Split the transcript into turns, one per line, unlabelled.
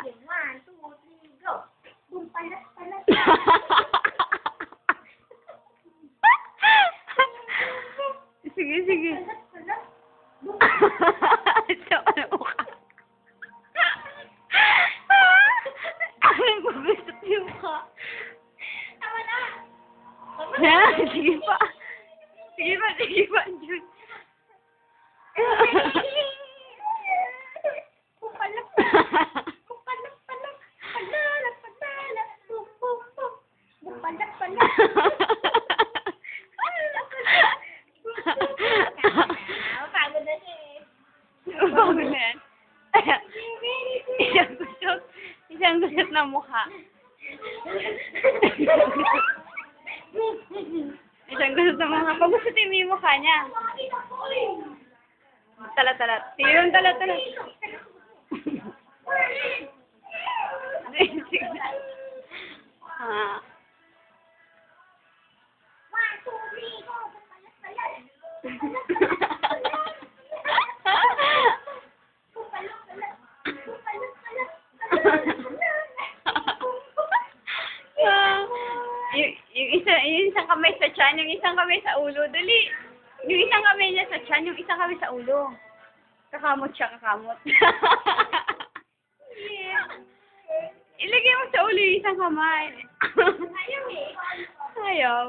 1, 2, 3, go. Bumpalat, palat.
Sige, sige.
Palat,
Ito, ano ka? Ang gugusto yung ka.
tama na.
Ha? Sige pa. Sige pa, sige pa, Jun.
Bumpalat, bumpalat, palat. Padalat, padalat. Bum, bum, bum. Bumpalat, palat. Pagod na siya eh.
Bago na yan. Isang gusot na mukha. Isang gusot na mukha. Pagustutin mo yung mukha niya. Talat-talat. Tingnan, talat-talat. Ah.
1, 2, 3, go. Bumpalat, palat. Bumpalat, palat. Bumpalat, palat.
Yung isang kamay sa tiyan, yung isang kamay sa ulo. Dali. Yung isang kamay niya sa tiyan, yung isang kamay sa ulo. Kakamot siya, kakamot. Ilagay mo sa ulo yung isang kamay.
Ayaw eh.
Ayaw.